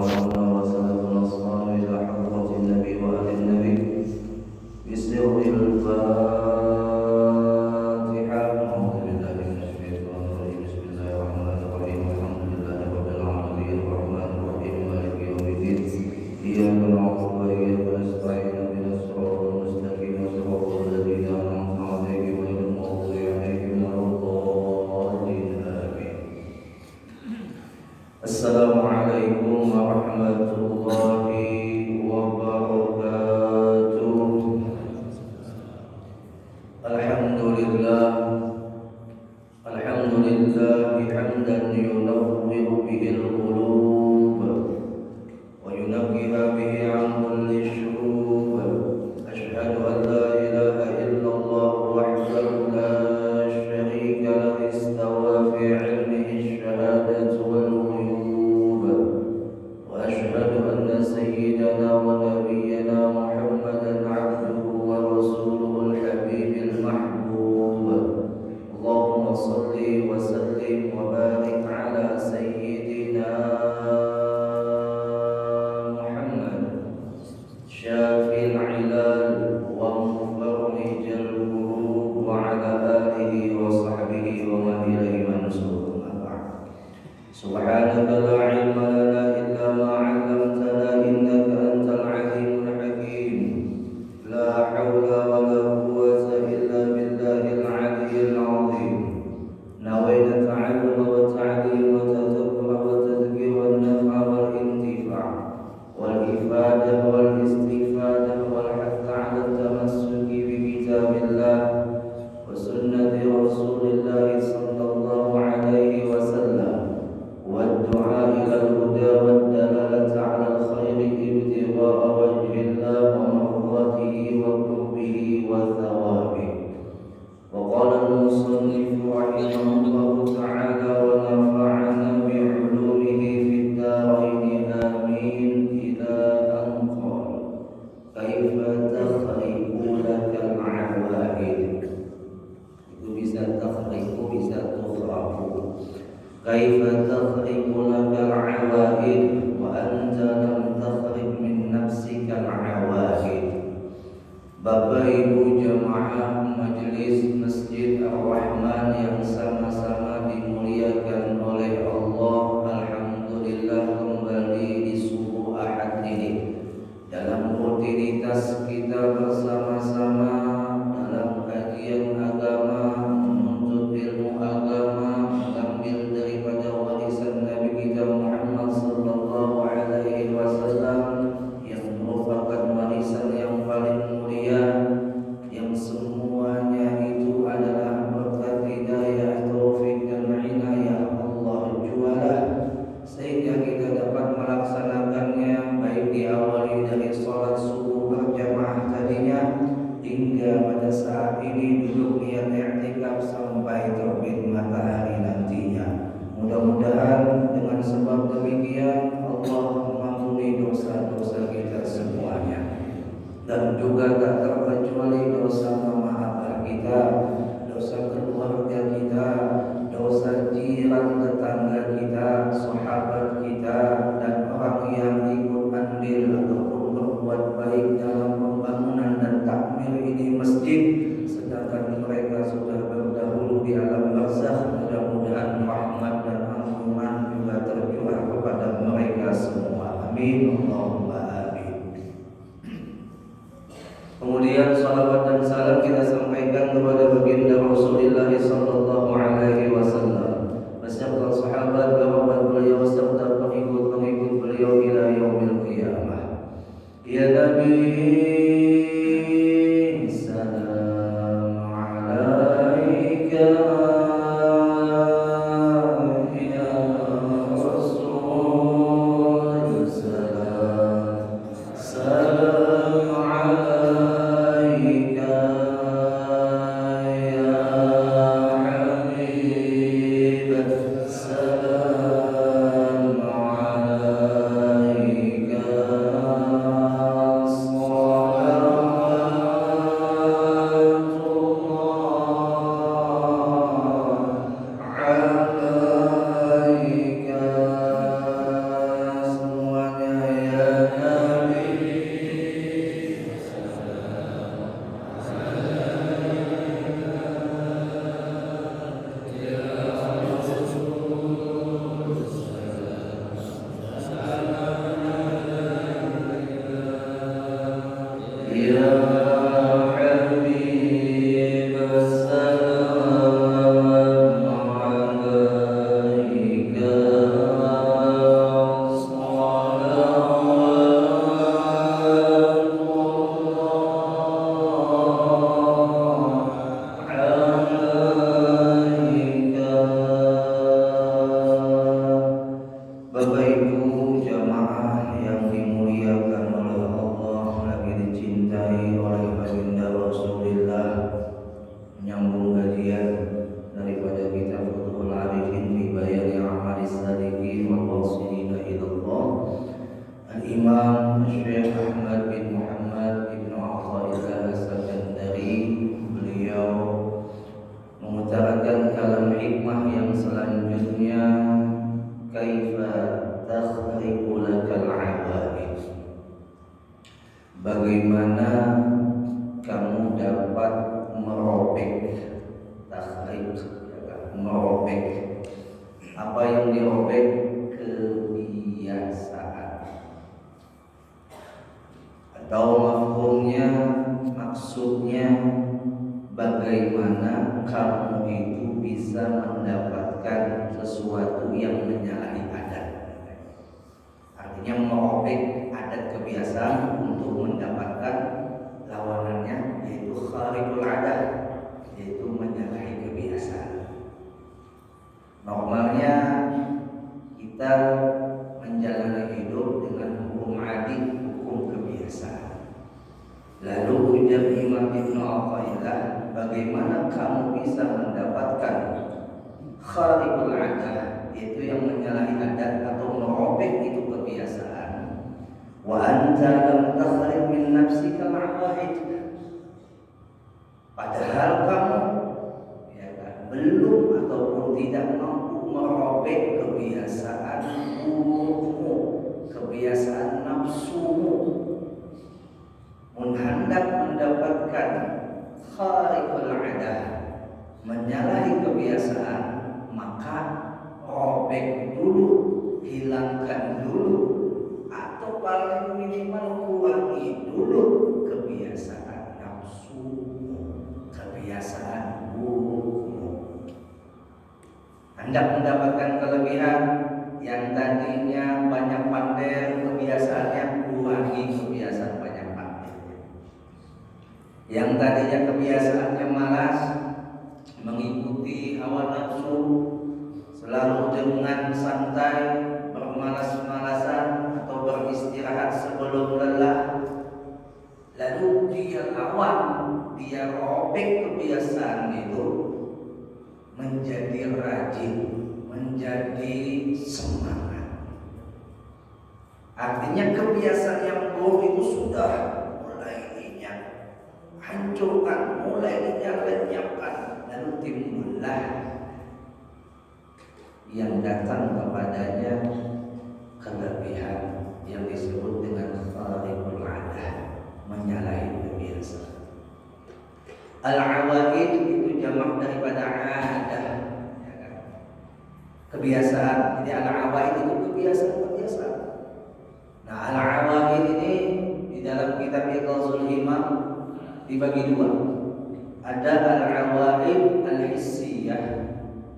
وأرواحنا وسلفنا الصالح إلى حضرة النبي وآل النبي بسر الفاتحة. أعوذ بالله من الشيطان الرجيم. بسم الله الرحمن الرحيم. الحمد لله رب العالمين الرحمن الرحيم مالك يوم الدين. إياك نعبد وإياك نستعين اهدنا الصراط المستقيم صراط الذين أنعمت عليهم غير المغضوب عليهم ولا الضالين آمين. السلام عليكم ورحمة الله وبركاته. الحمد لله حمدا ينور به القلوب وينقيها به عن كل الشرور. أشهد أن لا إله إلا الله وحده لا شريك له استوى في علمه الشهادة والغيوب. وأشهد أن سيدنا ونبينا محمدا عبده ورسوله الحبيب المحبوب. اللهم صل وسلم وبارك على سيدنا محمد شافي العلال ومفرج الكروب وعلى آله وصحبه ومن إليه منسوب. سبحانك لا علم لنا إلا ما علمتنا إنك أنت العليم الحكيم. لا حول ولا قوة إلا بالله العلي العظيم. نوينا التعلم والتعليم والتدبر والتذكير والنفع والانتفاع والإفادة والاستفادة والحث على التمسك بكتاب الله وسنة رسول الله صلى الله عليه وسلم والدعاء إلى الهدى والدلالة على الخير ابتغاء وجه الله ومرضاته وقربه وثوابه. وقال المصنف رحمه الله تعالى ونفعنا بعلومه في الدارين آمين إلى أن قال كيف تخرق لك العواهد. Itu bisa takhriqu bisa tukhraku. Kaifa takhriqu laka al-awahid wa anta lam takhriq min nafsika al-awahid. Bapak Ibu jamaah majelis Masjid Ar-Rahman yang sama-sama dimuliakan oleh Allah. Alhamdulillah kembali di subuh Ahad ini dalam rutinitas kita bersama-sama dalam kajian agama, menuntut ilmu agama, mengambil daripada warisan Nabi kita Muhammad sallallahu alaihi wasallam yang merupakan warisan yang paling mulia, yang semuanya itu adalah berkat hidayah, taufik dan inayah Allah Jualah, sehingga kita dapat melaksanakannya baik diawali dari sholat subuh berjamaah tadinya hingga pada saat ini duduk niat i'tikaf sampai terbit matahari nantinya. Mudah-mudahan dengan sebab demikian Allah mengampuni dosa-dosa kita semuanya, dan juga tak terkecuali dosa mama abah kita, dosa keluarga kita, dosa jiran tetangga kita, sahabat kita, dan orang yang ikut andil ataupun berbuat baik dalam pembangunan dan takmir ini masjid, sedangkan mereka sudah berdahulu di alam barzakh. Mudah-mudahan rahmat dan ampunan juga tercurah kepada mereka semua. Amin Allahumma amin. Kemudian salawat dan salam kita sampaikan kepada baginda Rasulullah sallallahu alaihi wasallam beserta sahabat, kerabat beliau serta pengikut-pengikut beliau ila yaumil qiyamah. Ya Nabi, salam alaika. Ya Rasul, salam alaika. Ya Habib, salam alaika. Al-Imam Syekh Ahmad bin Muhammad bin Athaillah As-Sakandari, beliau mengutarakan kalam hikmah yang selanjutnya, kaifa takhriqu lakal awaid, bagaimana kamu dapat merobek, takhriq, merobek. Apa yang dirobek? Kebiasaan. Atau mafhumnya, maksudnya, bagaimana kamu itu bisa mendapatkan sesuatu yang menyalahi adat. Artinya merobek adat kebiasaan untuk mendapatkan lawanannya, yaitu khariqul adat, yaitu menyalahi kebiasaan. Normalnya kita menjalani hidup dengan hukum adi, hukum kebiasaan. Lalu ujar Imam Ibnu Athaillah, bagaimana kamu bisa mendapatkan khariqul adat, yaitu yang menyalahi adat atau merobek itu kebiasaan. Wa anta lam takhriq min nafsika ma'wahid, padahal kamu belum ataupun tidak mampu merobek kebiasaan burukmu, kebiasaan nafsumu. Hendak mendapatkan khariqul adah, menyalahi kebiasaan, maka robek dulu, hilangkan dulu, atau paling minimal kurangi dulu kebiasaan nafsumu, kebiasaan burukmu. Hendak mendapatkan kelebihan yang tadinya banyak pandai kebiasaannya, kurangi kebiasaan banyak pandai. Yang tadinya kebiasaannya malas, mengikuti hawa nafsu, selalu dengan santai, bermalas-malasan atau beristirahat sebelum lelah, lalu dia lawan, dia robek kebiasaan itu menjadi rajin, menjadi semangat. Artinya kebiasaan yang buruk itu sudah mulai hancurkan, mulai lenyapkan, lalu timbullah yang datang kepadanya kelebihan yang disebut dengan khariqul adah, menyalahi kebiasaan. Al-awaid itu jamak daripada adah, ya kan? Kebiasaan. Jadi al-awaid itu kebiasaan-kebiasaan. Nah, al-awaid ini di dalam kitab Iqazul Himam dibagi dua. Ada al-awaid al-hissiyah,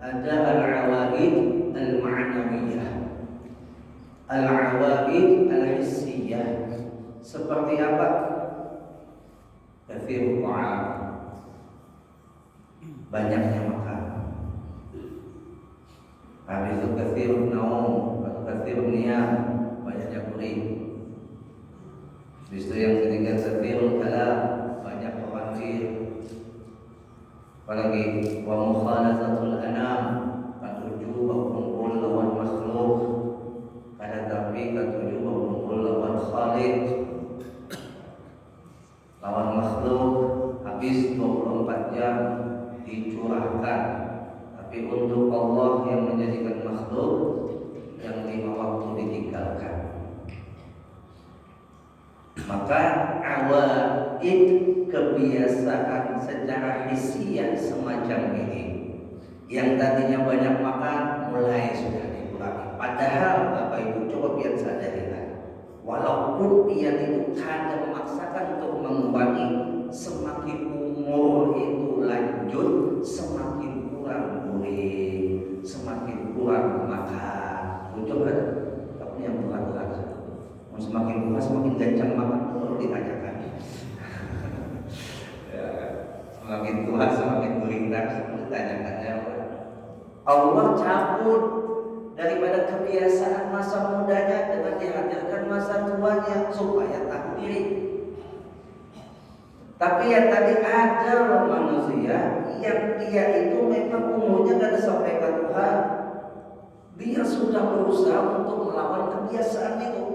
ada al-awaid al-ma'nawiyah. Al-awaid al-hissiyah seperti apa? Kathirul ta'am, banyaknya makan. Habis itu kathirun naum atau kathirun niyam, banyaknya kuring. Habis itu yang ketiga kathirul kalam, banyak pemanggil. Apalagi wa mukhalatatul anam, katujuh berkumpul lawan makhluk. Ada tapi katujuh berkumpul lawan khaliq, lawan makhluk. Habis 24 jam dicurahkan, tapi untuk Allah yang menjadikan makhluk, yang 5 waktu ditinggalkan. Maka awaid, kebiasaan secara hissiyah semacam ini, yang tadinya banyak makan mulai sudah dikurangi. Padahal Bapak Ibu coba biar sadarilah, walaupun dia itu kadang memaksakan untuk mengurangi, semakin umur itu lanjut, semakin kurang gurih, semakin kurang makan. Coba tapi yang berat-berat, semakin tua semakin kencang makan, perlu ditanyakan. Semakin tua semakin gurindar, perlu ditanyakan. Allah cabut daripada kebiasaan masa mudanya dengan dihadirkan masa tuanya supaya tahu diri. Tapi yang tadi ada loh manusia yang dia itu memang umurnya tidak sampai ke Tuhan, dia sudah berusaha untuk melawan kebiasaan itu.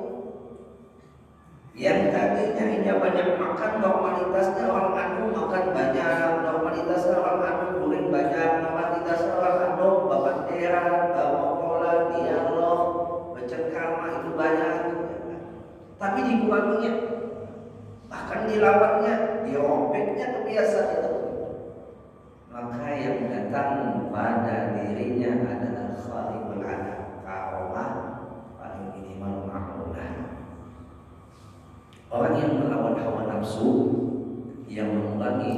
Yang tadinya hanya banyak makan, normalitasnya orang anu makan banyak, normalitasnya orang anu goreng banyak, normalitasnya orang anu babanderan, bawa dialog, bercengkrama itu banyak. Tapi dikuranginya, bahkan dilawatnya, dirobeknya kebiasaan itu. Maka yang datang pada dirinya adalah kharibul adab, karomah paling minimal ma'munah. Orang yang melawan hawa nafsu, yang mengurangi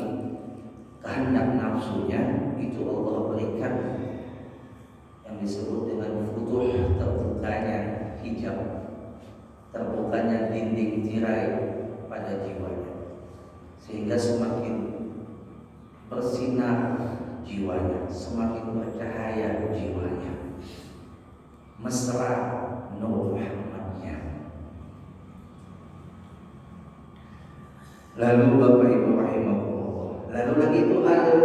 kehendak nafsunya, itu Allah berikan yang disebut dengan futuh, terbukanya hijab, terbukanya dinding tirai pada jiwanya, sehingga semakin bersinar jiwanya, semakin bercahaya jiwanya, mesra nur Muhammadnya. Lalu Bapak Ibu rahimahullah, lalu lagi itu ada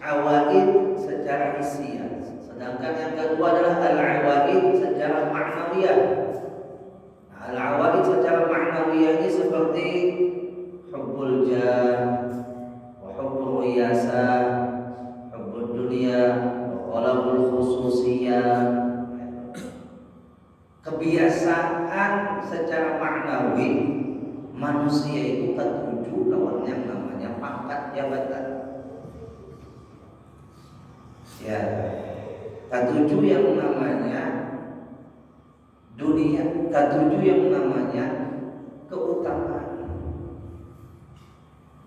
awaid secara hisiah, sedangkan yang kedua adalah al-awaid secara ma'nawiyah. Al-awaid secara ma'nawiyah ini seperti hubbul jah, wa hubbul riyasa, hubbul dunia, wa talabul khususiyah. Kebiasaan secara maknawi manusia itu tertuju lawan yang namanya pangkat jabatan. Ya, tertuju yang namanya dunia, tertuju yang namanya keutamaan.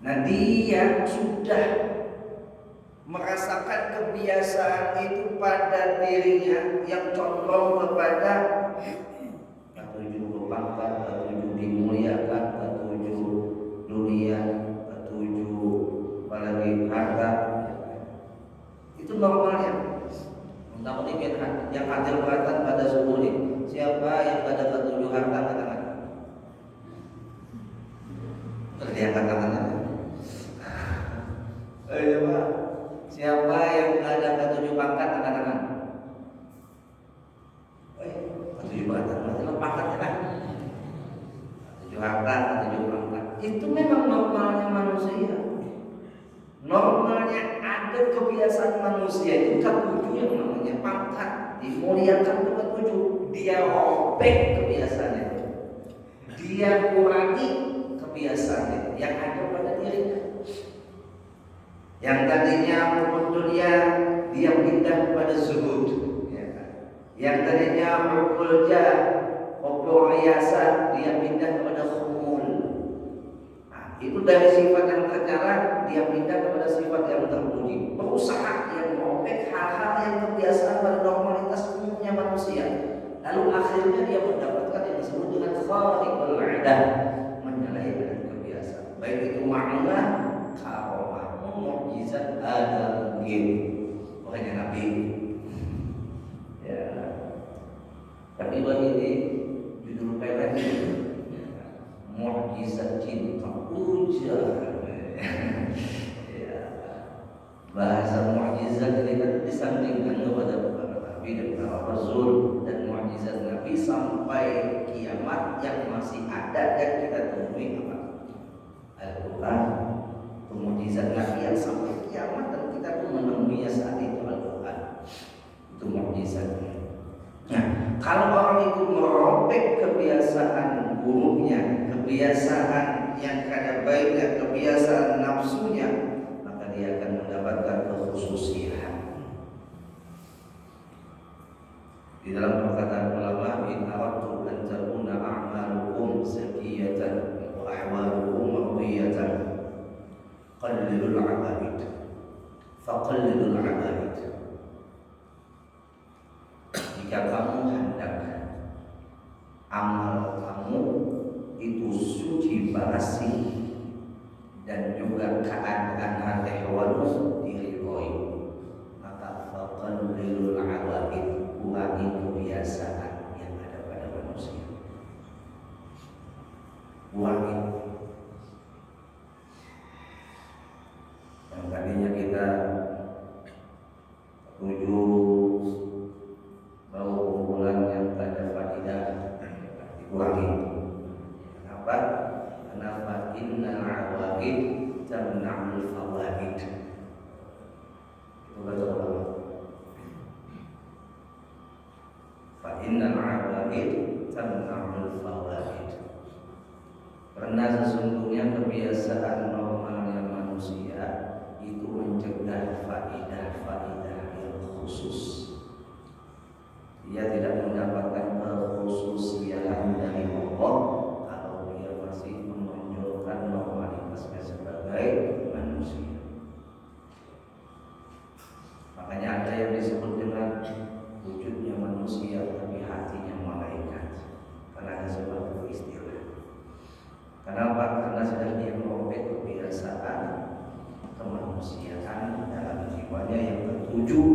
Nah, dia sudah merasakan kebiasaan itu pada dirinya yang condong kepada tertuju ke pangkat, tertuju dimuliakan, tertuju dunia, tertuju apalagi harta. Itu normalnya. Namun ini yang hadir kelihatan pada subuh ini. Siapa yang pada ketujuh harta angkat tangan? Diangkat tangannya. Ayo Pak. Siapa yang ada ketujuh pangkat angkat tangan? Ketujuh pangkat, masalah pangkatnya lah. Ketujuh harta, ketujuh pangkat. Itu memang normalnya manusia. Normalnya ada kebiasaan manusia itu ketujuh yang namanya pangkat, dimuliakan itu ketujuh. Dia robek kebiasaannya, dia kurangi kebiasaannya yang ada pada dirinya. Yang tadinya hubbud dunia, dia pindah kepada zuhud. Yang tadinya hubbul jah, hubbul riyasa, dia pindah kepada khumul. Itu dari sifat yang tercela dia pindah kepada sifat yang terpuji. Berusaha dia merobek hal-hal yang kebiasaan pada normalitas umumnya manusia. Lalu akhirnya dia mendapatkan yang disebut dengan kharibul adab, menyalahi dengan kebiasaan. Baik itu ma'nah, karomah, mukjizat, ada mungkin. Pokoknya Nabi. Ya. Tapi ini judul pelet mukjizat cinta ujar. Ya. Bahasa mukjizat ini kan disandingkan kepada para nabi dan para rasul, dan mukjizat Nabi sampai kiamat yang masih ada dan kita temui apa? Al-Quran. Mukjizat Nabi yang sampai kiamat dan kita pun menemuinya saat itu Al-Quran. Itu mukjizatnya. Nah, kalau orang itu merobek kebiasaan buruknya, kebiasaan yang kada baiknya, kebiasaan nafsunya, maka dia akan mendapatkan kekhususian. Di dalam perkataan ulama, in aradtu an takuna a'malukum zakiyatan wa ahwalukum mardiyatan qallilul 'abaid faqallilul 'abaid. Jika kamu hendak amal kamu itu suci bersih dan juga keadaan hati hewanmu diridhoi, maka faqallilul 'abaid, kurangi kebiasaan yang ada pada manusia. Kurangi. Yang tadinya kita tujuh bau kumpulan yang tak ada faidah, dikurangi. Kenapa? Kenapa? Kenapa innal awaid tamna'ul fawaid. Itu kata ulama. Fa innal awaid tamna'ul fawaid. Karena sesungguhnya kebiasaan normalnya manusia itu mencegah faidah-faidah yang khusus. Dia tidak mendapatkan kekhususiaan dari Allah kalau dia masih menonjolkan normalitasnya sebagai manusia. Makanya ada yang disebut dengan wujudnya manusia tapi hatinya malaikat. Karena ada sebuah istilah. Kenapa? Karena sudah dia merobek kebiasaan kemanusiaan dalam jiwanya yang ketujuh,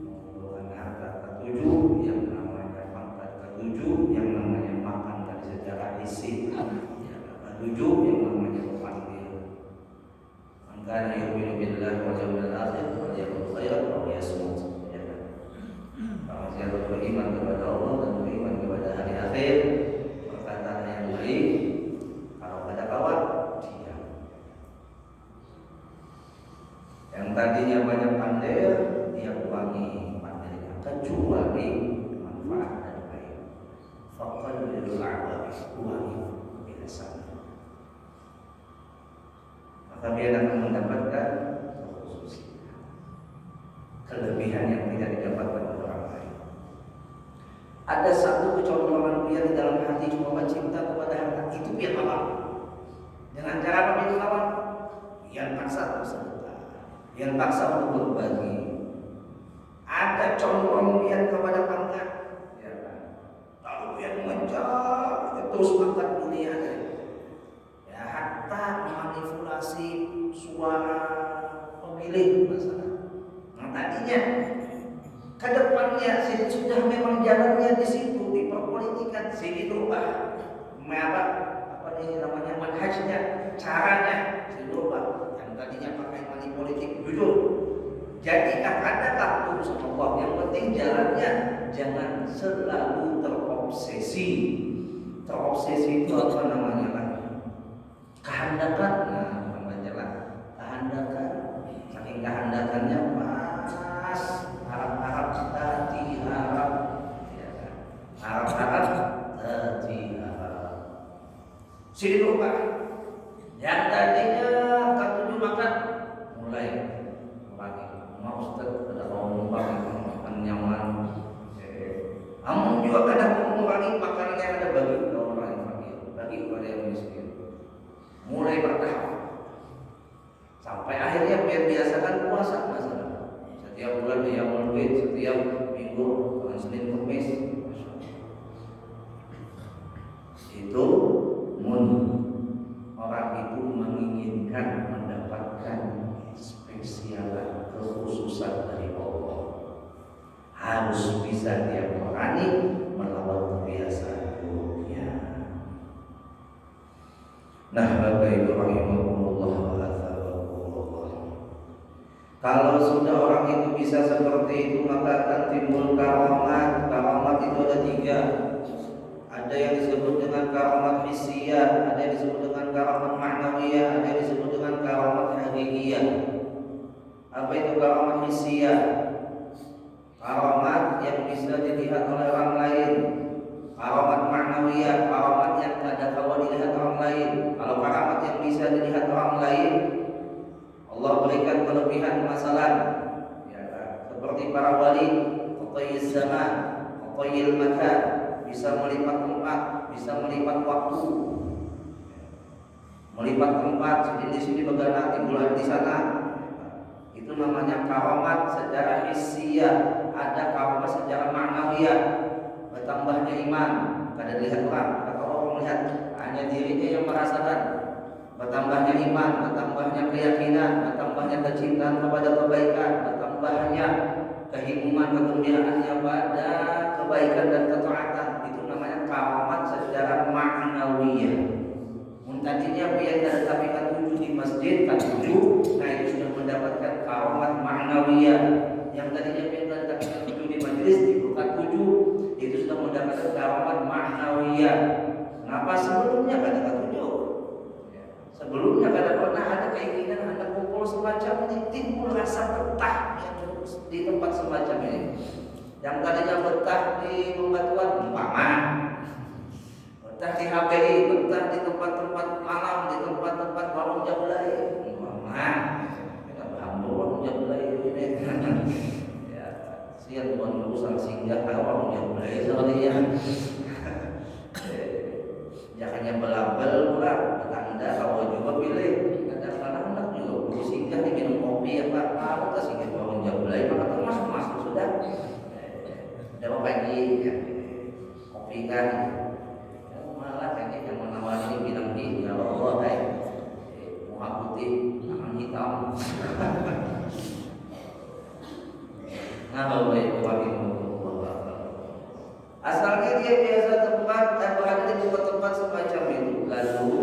mengumpulkan harta ketujuh, yang namanya pangkat ketujuh, yang namanya makan dari secara isi, ketujuh, yang namanya memanggil. Maka yu'minu billahi wal yawmil akhir wal yaqul khairan aw yasmut. Kalau siapa beriman kepada Allah dan beriman kepada hari akhir, perkataan yang baik. Kalau ada kawan, diam. Yang tadinya banyak pandai, dia kurangi pandainya, kecuali manfaat dan baik. Fakal lil a'wab, kurangi kebiasaan. Maka dia akan mendapatkan kekhususan, kelebihan yang tidak didapatkan oleh orang lain. Ada satu kecondongan dia di dalam hati cuma cinta kepada harta, itu biar apa? Dengan cara apa dia lawan? Yang paksa untuk sedekah, yang paksa untuk berbagi. Ada condong dia kepada pangkat, ya kan? Lalu dia mengejar terus pangkat dunia, ya harta memanipulasi suara pemilih masalah. Nah tadinya ke depannya sudah memang jalannya di situ, di perpolitikan sini berubah. Apa ini namanya manhajnya, caranya berubah. Yang tadinya pakai money politik jujur. Jadi adakah urusan Allah? Yang penting jalannya jangan selalu terobsesi. Terobsesi itu apa namanya kan? Kehandakan, nah namanya kehandakan. Saking kehandakannya pas harap-harap tadi harap, ya kan? Harap-harap tadi harap. Sini berubah. Yang tadinya ketujuh makan mulai kurangi. Mau Ustaz ada numpang makan nyaman. Namun juga kadang mengurangi makanan yang ada bagi orang yang fakir, bagi kepada yang miskin. Mulai bertahap sampai akhirnya biasakan puasa masalah. Setiap bulan dia mulai, setiap minggu Senin Kamis. Itu orang itu menginginkan mendapatkan spesial kekhususan dari Allah. Harus bisa dia berani melawan kebiasaan buruknya. Nah, Bapak Ibu rahimahumullah wa azabakumullah. Kalau sudah orang itu bisa seperti itu, maka akan timbul karamat. Karamat itu ada 3. Ada yang disebut dengan karamat hissiyah, ada yang disebut dengan karamat ma'nawiyah, ada yang disebut dengan karamat hakikiyah. Apa itu karamat hissiyah? Karamat yang bisa dilihat oleh orang lain. Karamat ma'nawiyah, karamat yang ada kalau dilihat orang lain. Kalau karamat yang bisa dilihat orang lain, Allah berikan kelebihan masalah, ya, seperti para wali, qatayyiz zaman, qatayyil makan, bisa melipat tempat, bisa melipat waktu, melipat tempat. Di sini begana, timbul di sana. Itu namanya karamat secara hissiyah. Ada karamat secara ma'nawiyah, bertambahnya iman. Kada dilihat orang, kata orang melihat hanya dirinya yang merasakan. Bertambahnya iman, bertambahnya keyakinan, bertambahnya kecintaan kepada kebaikan, bertambahnya kehidupan kegembiraannya pada kebaikan dan ketaatan. Itu namanya karamat secara ma'nawiyah. Tadinya biar ada tapi ketujuh di masjid ketujuh, nah itu sudah mendapatkan karamat ma'nawiyah. Yang tadinya biar ada tapi ketujuh di majelis dibuka 7, itu sudah mendapatkan karamat ma'nawiyah. Kenapa sebelumnya kata sebelumnya kada pernah ada keinginan hendak kumpul semacam ini, timbul rasa betah yang di tempat semacam ini. Yang tadinya betah di pembatuan umpama, betah di HPI, betah di tempat-tempat malam, di tempat-tempat warung jablay umpama, alhamdulillah warung jablay ini. Ya, sian tuan urusan singgah warung jablay soalnya. Jangannya belabel pula, Anda kalau juga pilih kadang-kadang hendak juga guru singgah diminum kopi ya Pak, kalau tak singgah warung jablay maka termasuk masuk sudah. Ada pagi ya, kopi kan, malah kayaknya yang menawari bilang di ya Allah baik, muka putih, tangan hitam. Nah kalau itu asalnya dia biasa tempat dan berada di tempat semacam itu, lalu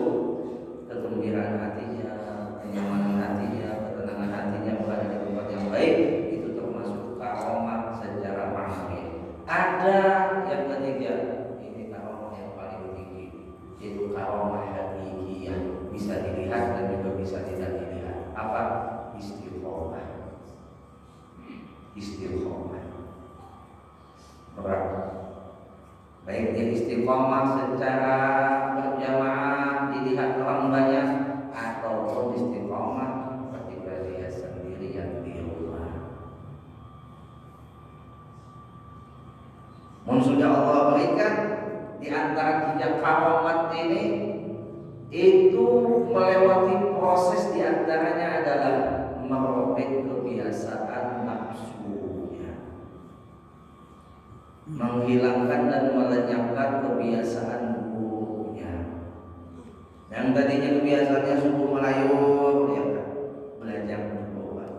kegembiraan hatinya, kenyamanan hatinya, ketenangan hatinya berada di tempat yang baik, itu termasuk karomah secara maknawi. Ada yang ketiga, ini karomah yang paling tinggi, yaitu karomah hakiki yang bisa dilihat dan juga bisa tidak dilihat. Apa? Istiqomah. Istiqomah. Berat. Baik dia istiqomah secara berjamaah dilihat orang banyak, ataupun istiqomah ketika dia sendirian di rumah. Sudah Allah berikan di antara jejak karomat ini itu melewati proses di antaranya adalah merobek kebiasaan nafsunya, menghilangkan dan melenyapkan kebiasaan buruknya. Yang tadinya kebiasaannya subuh melayur, ya kan? Belajar berubah.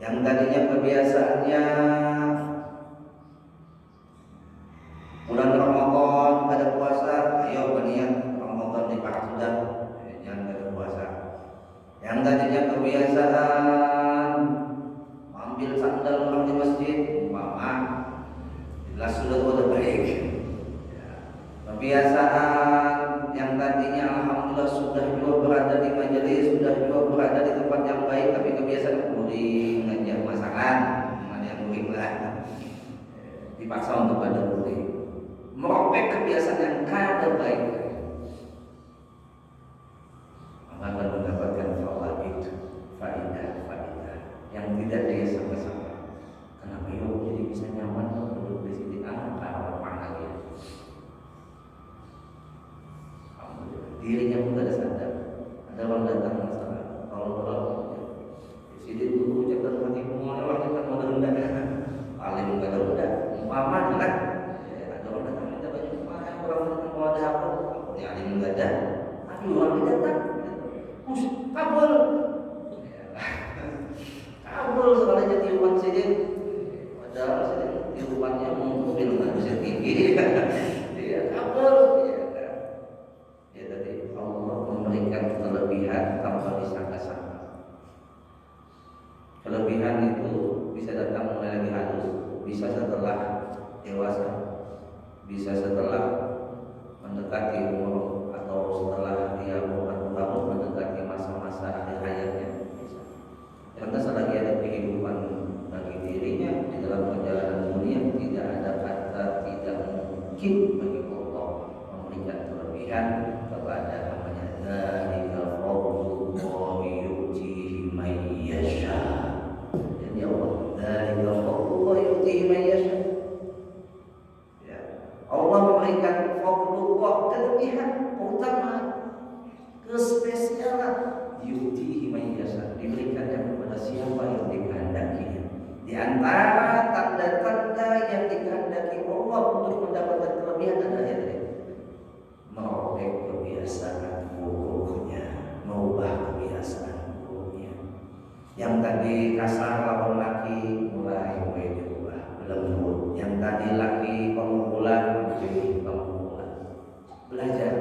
Yang tadinya kebiasaannya bulan Ramadan pada puasa, ayo berniat Ramadan dipakai sudah, jangan pada puasa. Yang tadinya kebiasaan ambil sandal orang di masjid, umpama jelas sudah baik. Kebiasaan yang tadinya alhamdulillah sudah juga berada di majelis, sudah juga berada di tempat yang baik, tapi kebiasaan guring ngajak masakan, mana yang guring lah, dipaksa untuk ada guring. Merobek kebiasaan yang kada baik, maka akan mendapatkan faidah yang tidak dia sama-sama. Kenapa yo jadi bisa nyaman duduk di sini karena lagi. Dirinya pun tidak sadar. Ada orang datang masalah, kalau di sini dulu jangan mati semua orang kita mau rendah, paling nggak ada rendah, umpama kan. Mau ada apa? Ya ada nggak ada. Aduh orang datang, kabul, kabul soalnya tiupan sini. Padahal sini tiupannya mobil nggak bisa tinggi. Dia kabul. Ya tadi Allah memberikan kelebihan tanpa disangka-sangka. Kelebihan itu bisa datang mulai lagi halus, bisa setelah dewasa, bisa setelah mendekati umur atau setelah dia umur mendekati masa-masa akhir hayatnya. Karena selagi ada kehidupan bagi dirinya di dalam perjalanan dunia, tidak ada kata tidak mungkin bagi Allah memberikan kelebihan kepada namanya dzalika fadlullahi yu'tihi man yasha. Jadi Allah dzalika fadlullahi yu'tihi man yasha. Allah memberikan fadlullah, kelebihan, keutamaan, kespesialan, yu'tihi man yasha, diberikannya kepada siapa yang dikehendakinya. Di antara tanda-tanda yang dikehendaki Allah untuk mendapatkan kelebihan adalah merobek kebiasaan buruknya, merubah kebiasaan buruknya. Yang tadi kasar lawan laki mulai dirubah, lembut. Yang tadi laki pemukulan menjadi pemukulan. Belajar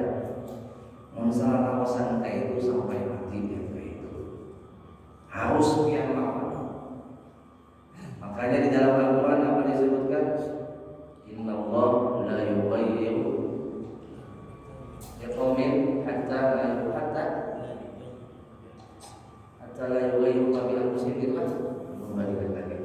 masalah kawasan kayak itu sampai mati dia itu harus sekian lama. Makanya di dalam Al-Quran apa disebutkan? Inna Allah la yughayyiru biqaumin hatta hatta la yughayyiru ma bi anfusihim gitu kan. Kembali lagi.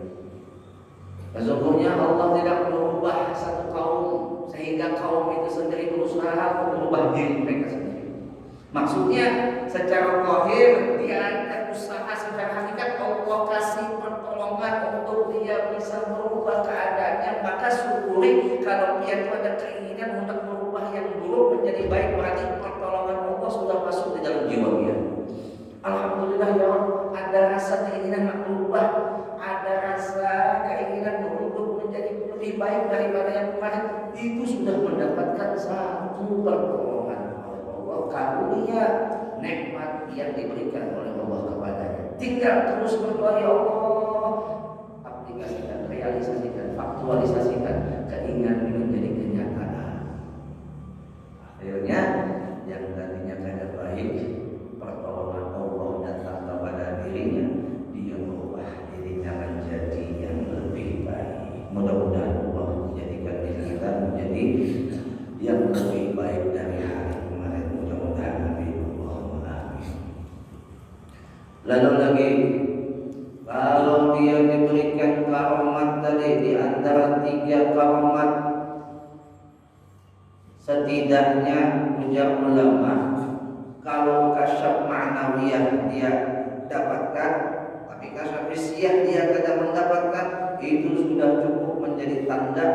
Sesungguhnya Allah tidak merubah satu kaum sehingga kaum itu sendiri berusaha merubah diri mereka sendiri. Maksudnya secara zahir dia ada usaha, secara hakikat Allah kasih pertolongan untuk dia bisa merubah keadaannya. Maka syukuri kalau dia itu ada keinginan untuk merubah yang buruk menjadi baik, berarti pertolongan Allah sudah masuk di dalam jiwa dia. Alhamdulillah ya Allah, ada rasa keinginan nak berubah, ada rasa keinginan untuk menjadi lebih baik daripada yang kemarin. Itu sudah mendapatkan satu pertolongan oleh Allah, karunia nikmat yang diberikan oleh Allah kepadanya. Tinggal terus berdoa, ya Allah, aplikasikan, realisasikan, faktualisasikan keinginan ini menjadi kenyataan. Akhirnya yang tadinya kada baik, pertolongan Allah datang kepada dirinya, dia merubah dirinya menjadi yang lebih baik. Mudah-mudahan Allah menjadikan diri kita menjadi yang lebih baik dari hari kemarin. Mudah-mudahan amin. Allahumma amin. Lalu lagi, kalau dia diberikan karomat tadi di antara 3 karomat, setidaknya ujar ulama, kalau kasyaf ma'nawiyah dia dapatkan, tapi kasyaf hisyah dia tidak mendapatkan, itu sudah cukup menjadi tanda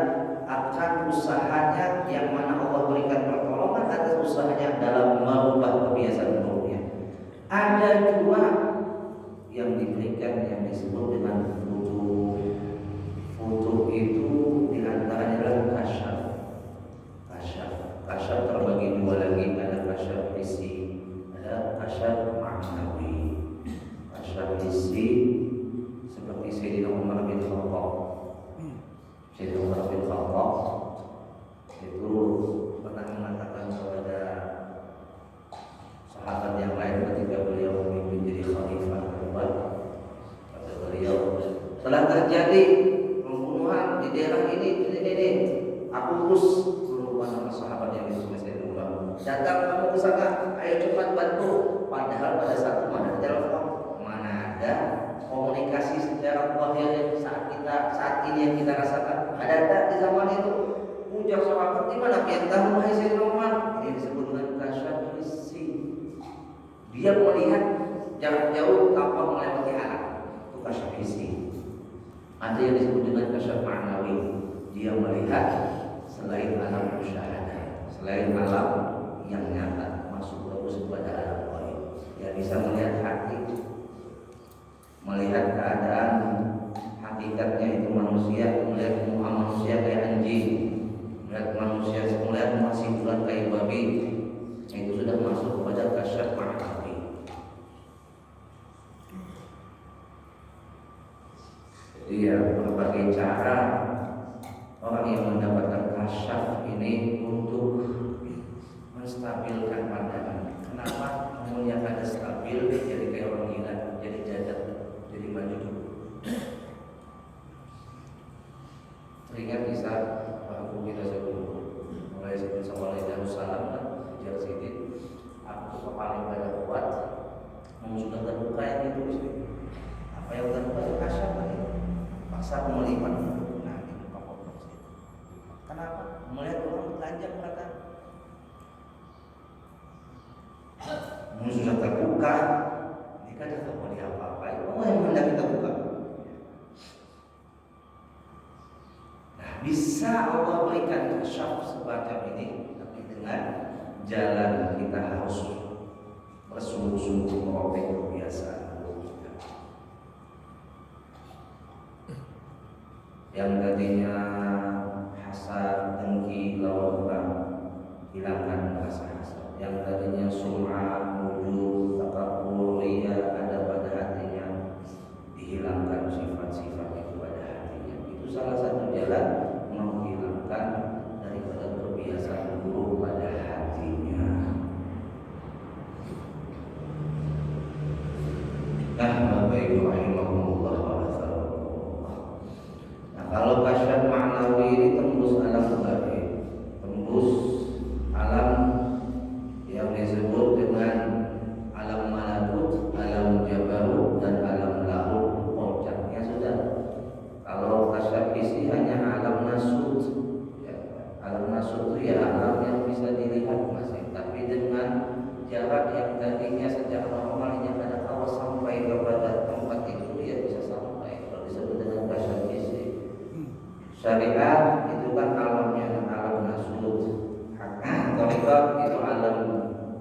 akan usahanya yang mana Allah berikan pertolongan atas usahanya dalam merubah kebiasaan buruknya. Ada 2 yang diberikan yang disebut dengan futuh. Futuh itu diantaranya adalah kasyaf. Kasyaf terbagi 2 lagi, ada kasyaf hissi, ada kasyaf ma'nawi. Kasyaf hissi seperti Sayyidina Umar bin Khattab. Sayyidina Umar bin Khattab itu pernah mengatakan kepada sahabat yang lain ketika beliau memimpin jadi khalifah kedua, kata beliau, telah terjadi pembunuhan di daerah ini, aku urus. Nama sahabat yang disebut Sayyidina Umar, datang kamu ke sana, ayo cepat bantu. Padahal pada saat mana ada telepon, mana ada komunikasi secara zahir saat ini yang kita rasakan. Ada tak di zaman itu? Ujar sahabat, di mana yang tahu wahai Sayyidina Umar? Ini disebut dengan kasyaf hissi. Dia melihat jarak jauh tanpa melewati alat, itu kasyaf hissi. Ada yang disebut dengan kasyaf ma'nawi, dia melihat selain alam musyahadah, selain alam yang nyata, masuk terus kepada alam gaib. Dia bisa melihat hati, melihat keadaan hakikatnya itu manusia, melihat manusia kayak anjing, melihat manusia, melihat masih bulan kayak babi. Itu sudah masuk kepada kasyaf ma'nawi. Iya, berbagai cara orang yang mendapatkan kasyaf ini untuk menstabilkan pandangan. Kenapa? Kemudian ada stabil, jadi kayak orang gila, jadi jadat, jadi maju. Teringat kisah aku kita sebelum mulai sebelum Sawalai Darussalam dan Jar Sidin, aku paling banyak kuat, sudah terbuka yang itu sih. Apa yang terbuka itu kasyaf tadi. Paksa aku melipat. Kenapa? Melihat orang telanjang kata, sudah terbuka, ini kan tidak boleh apa-apa. Allah yang hendak kita buka. Nah, bisa Allah berikan kasyaf semacam ini, tapi dengan jalan kita harus bersungguh-sungguh merobek kebiasaan kita. Yang tadinya hasad, dengki, lawan, hilangkan rasa hasad. Yang tadinya sum'ah, wujud, takabur, riya ada pada hatinya, dihilangkan sifat-sifat itu pada hatinya. Itu salah satu jalan menghilangkan daripada kebiasaan buruk pada hatinya. Nah, Bapak Ibu rahimahumullah wa rahimahumullah. Nah, kalau kasyaf ma'nawi ini tembus alam gaib, tembus alam yang disebut dengan alam malakut, alam jabarut, masing-masing, tapi dengan jarak yang tadinya sejak normalnya pada awal sampai kepada tempat itu dia bisa sampai. Kalau disebut dengan bahasa gizi. Syariat itu kan alamnya alam nasut, tarekat itu alam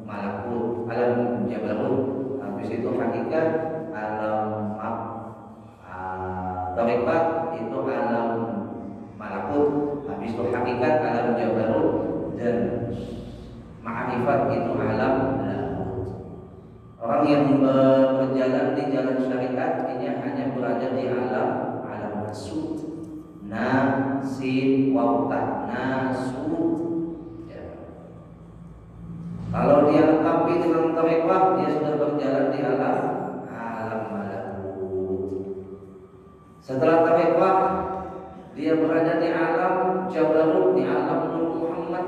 malakut, alam jabarut. Habis itu hakikat alam tarekat itu alam malakut. Habis itu hakikat alam jabarut dan ma'rifat itu alam lahut. Orang yang berjalan di jalan syariat ini hanya berada di alam nasut. Nasin wautan nasut ya. Kalau dia lengkapi dengan tarekat, dia sudah berjalan di alam malakut. Setelah tarekat, dia berada di alam jabarut, di alam Nur Muhammad.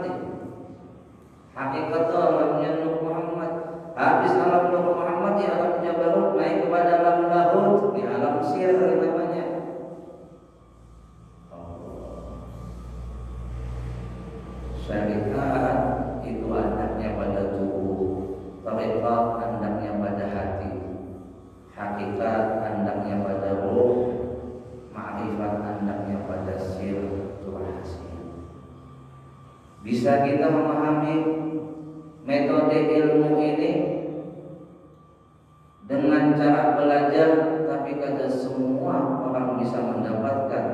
Hakikat alamnya Nur Muhammad. Habis alam Nur Muhammad di alam jabarut, naik kepada alam lahut, di alam sir namanya. Syariat itu anaknya pada tubuh, tarekat anaknya pada hati, hakikat anaknya pada roh, ma'rifat anaknya pada sir, itu rahasia. Bisa kita memahami metode ilmu ini dengan cara belajar, tapi kada semua orang bisa mendapatkan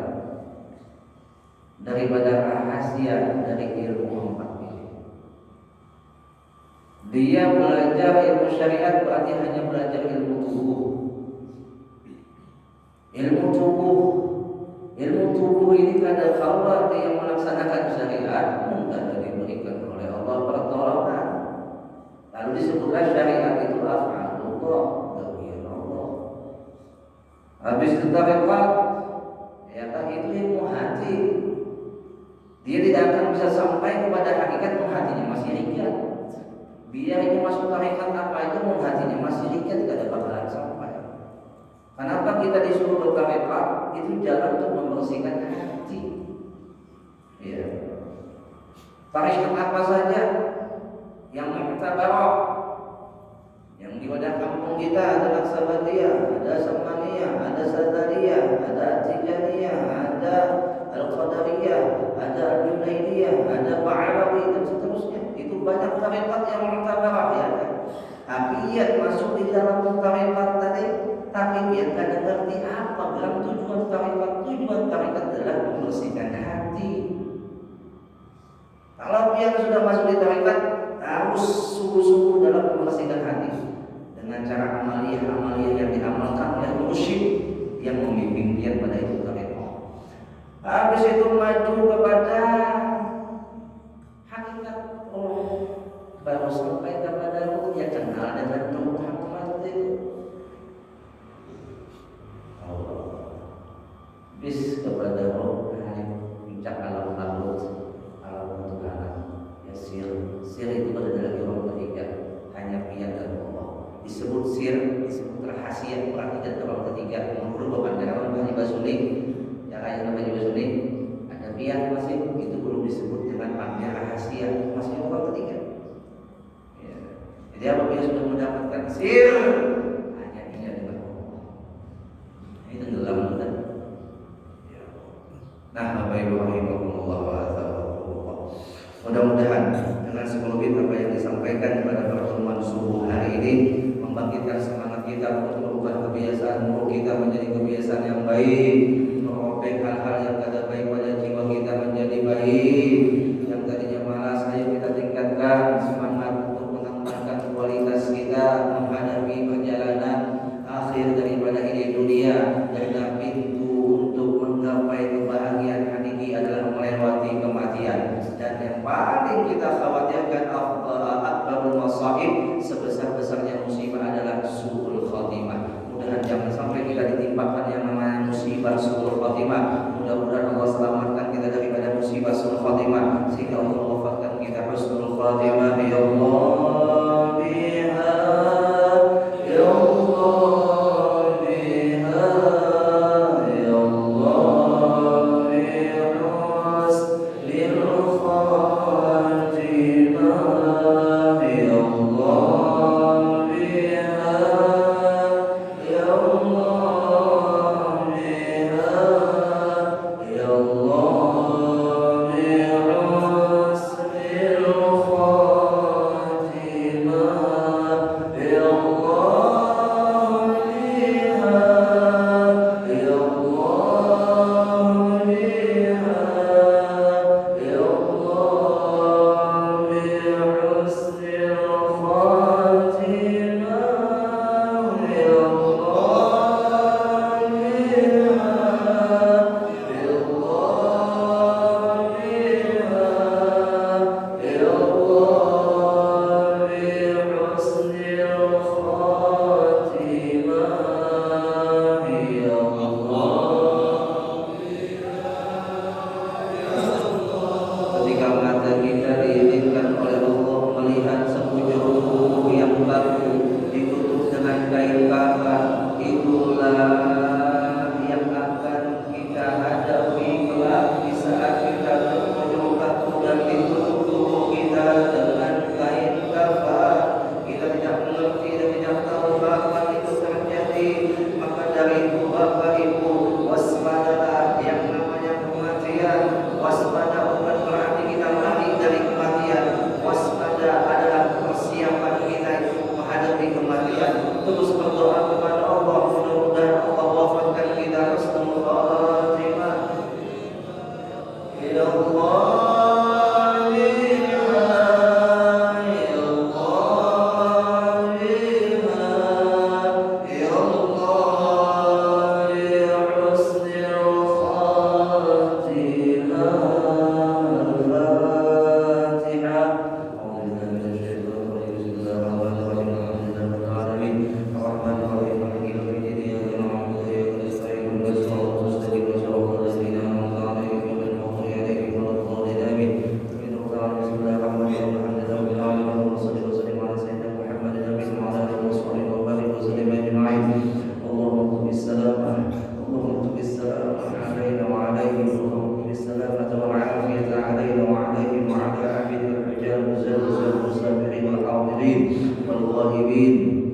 daripada rahasia dari ilmu empat ini. Dia belajar ilmu syariat berarti hanya belajar ilmu tubuh. Ilmu tubuh ini kada kalau dia melaksanakan syariat tidak diberikan oleh Allah pertolongan. Lalu disebutlah syariat itu af'alullah, Allah. Habis itu tarekat, ya kan itu ilmu hati. Dia tidak akan bisa sampai kepada hakikat hatinya masih rikat. Biar ini masuk tarekat apa itu hatinya masih rikat, tidak bakalan sampai. Kenapa kita disuruh bertarekat? Itu jalan untuk membersihkan hati. Ya. Tarekat apa saja yang mu'tabarah, yang di wadah kampung kita ada Naksabandia, ada Samaniyah, ada Sadariyah, ada Tijaniyah, ada Al-Qadariyah, ada Al-Junaidiyah, ada Ba'alawi dan seterusnya. Itu banyak tarekat yang mu'tabarah ya. Tapi ia masuk di dalam tarekat tadi, tapi dia tidak ngerti apa dalam tujuan tarekat. Tujuan tarekat adalah membersihkan hati. Kalau dia sudah masuk di tarekat, harus sungguh-sungguh dalam membersihkan hati dengan cara amaliyah yang diamalkan oleh mursyid yang membimbing dia pada itu tarekat. Habis itu maju kepada hakikat baru sampai kepada roh, ya kenal dengan Nur Muhammad itu. Bis kepada roh, puncak alam lahut, alam ketuhanan. Ya sir itu pada lagi orang ketiga, hanya pihak dan Allah. Disebut sir, disebut rahasia, perhatikan orang ketiga. Menurut pandangan Haji Basuli, yang lain Haji Basuli, ada pihak masih itu belum disebut dengan panggilan rahasia, masih orang ketiga. Jadi apabila sudah mendapatkan sir, hanya ingat dengan Allah. Ini tenggelam benar. Nah, Bapak Ibu rahimakumullah wa ta'ala. Mudah-mudahan dengan sekelumit apa yang disampaikan pada pertemuan subuh hari ini membangkitkan semangat kita untuk merubah kebiasaan buruk kita menjadi kebiasaan yang baik, merobek hal-hal yang kada baik pada jiwa kita menjadi baik. Yang tadinya malas, ayo kita tingkatkan semangat kualitas kita menghadapi perjalanan akhir daripada ini dunia, karena pintu untuk menggapai kebahagiaan hakiki adalah melewati kematian. Dan yang paling kita khawatirkan akbarul masaib, sebesar-besarnya musibah adalah su'ul khatimah. Mudah-mudahan jangan sampai kita ditimpakan yang namanya musibah su'ul khatimah. Mudah-mudahan Allah selamatkan kita daripada musibah su'ul khatimah, sehingga Allah wafatkan kita husnul khatimah ya Allah. الصالحين